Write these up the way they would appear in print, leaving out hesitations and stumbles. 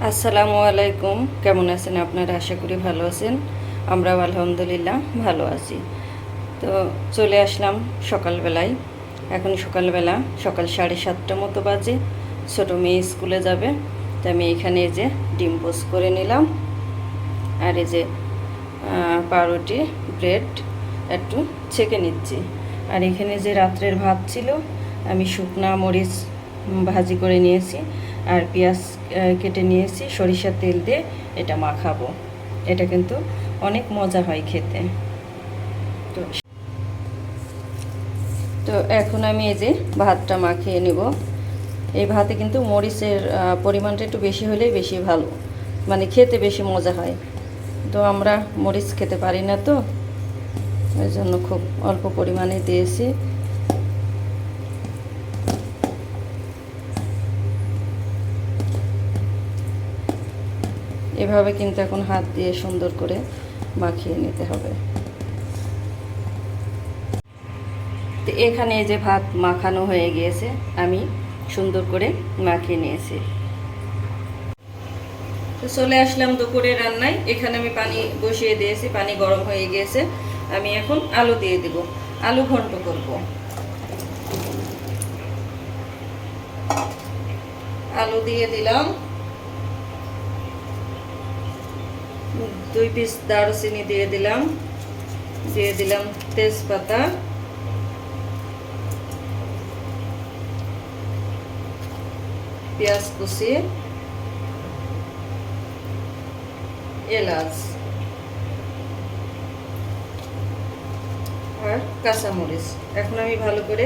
আসসালামু আলাইকুম। কেমন আছেন আপনারা? আশা করি ভালো আছেন। আমরাও আলহামদুলিল্লাহ ভালো আছি। তো চলে আসলাম সকালবেলায়। এখন সকালবেলা সকাল 7:30 মতো বাজে। ছোটো মেয়ে স্কুলে যাবে, তো আমি এখানে এই যে ডিম পোস্ট করে নিলাম, আর এই যে পাউরুটি ব্রেড একটু ছেঁকে নিচ্ছি। আর এখানে যে রাত্রের ভাত ছিল, আমি শুকনা মরিচ ভাজি করে নিয়েছি, আর পেঁয়াজ কেটে নিয়েছি, সরিষার তেল দিয়ে এটা মাখাবো। এটা কিন্তু অনেক মজা হয় খেতে। তো তো এখন আমি এই যে ভাতটা মাখিয়ে নেব। এই ভাতে কিন্তু মরিচের পরিমাণটা একটু বেশি হলেই বেশি ভালো, মানে খেতে বেশি মজা হয়। তো আমরা মরিচ খেতে পারি না, তো ওই জন্য খুব অল্প পরিমাণে দিয়েছি। এভাবে কিন্তু এখন হাত দিয়ে সুন্দর করে মাখিয়ে নিতে হবে। তো এখানে যে ভাত মাখানো হয়ে গিয়েছে, আমি সুন্দর করে মাখিয়ে নিয়েছি। তো চলে আসলাম দুপুরে রান্নায়। এখানে আমি পানি বসিয়ে দিয়েছি, পানি গরম হয়ে গিয়েছে। আমি এখন আলু দিয়ে দেব, আলু ঘন্ট করব। আলু দিয়ে দিলাম, 2 পিস দারুচিনি দিয়ে দিলাম, তেজপাতা, পেঁয়াজ কুচি, এলাচ আর কাঁচামরিচ। এখন আমি ভালো করে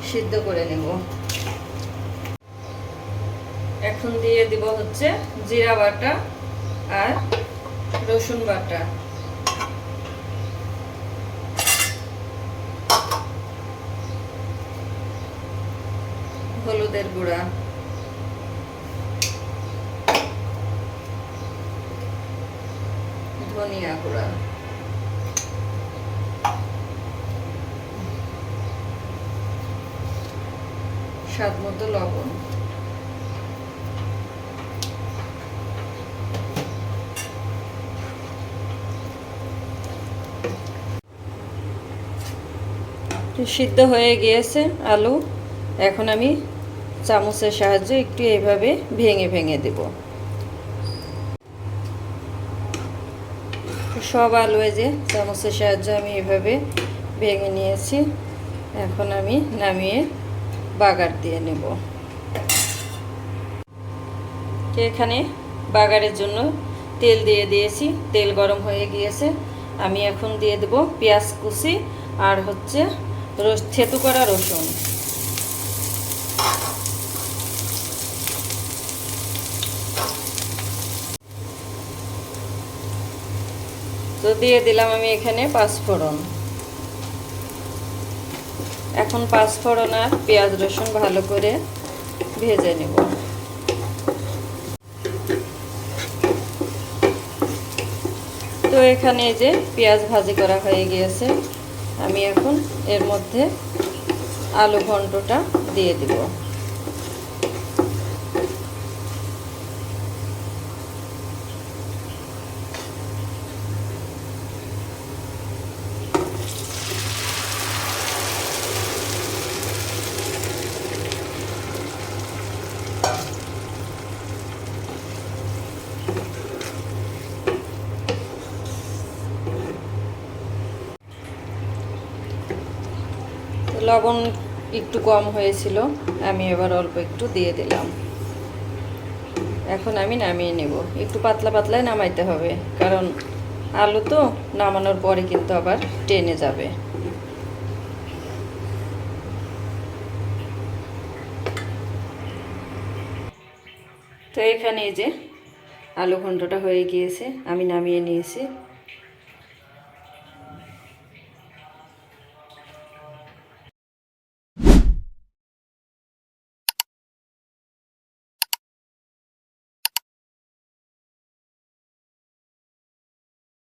সিদ্ধ করে নেব। এখন দিয়ে দিব হচ্ছে জিরা বাটা আর রসুন বাটা, হলুদের গুঁড়া, ধনিয়া গুঁড়া, স্বাদ মতো লবণ। সিদ্ধ হয়ে গিয়েছে আলু। এখন আমি চামচের সাহায্যে একটু এইভাবে ভেঙে ভেঙে দেব। সব আলু এই যে চামচের সাহায্যে আমি এভাবে ভেঙে নিয়েছি। এখন আমি নামিয়ে বাগার দিয়ে নেব। এখানে বাগারের জন্য তেল দিয়ে দিয়েছি, তেল গরম হয়ে গিয়েছে। আমি এখন দিয়ে দেব পেঁয়াজ কুচি আর হচ্ছে থেতু করা রসুন। তো দিয়ে দিলাম আমি এখানে পাঁচফোড়ন। এখন পাঁচফোড়ন আর পেঁয়াজ রসুন ভালো করে ভেজে নেব। তো এখানে যে পেঁয়াজ ভাজি করা হয়ে গিয়েছে, আমি এখন এর মধ্যে আলু ঘন্টটা দিয়ে দেব। লবণ একটু কম হয়েছিল, আমি এবার অল্প একটু দিয়ে দিলাম। এখন আমি নামিয়ে নেব। একটু পাতলা পাতলায় নামাইতে হবে, কারণ আলু তো নামানোর পরে কিন্তু আবার টেনে যাবে। তো এখানে এই যে আলু ঘন্টটা হয়ে গিয়েছে, আমি নামিয়ে নিয়েছি।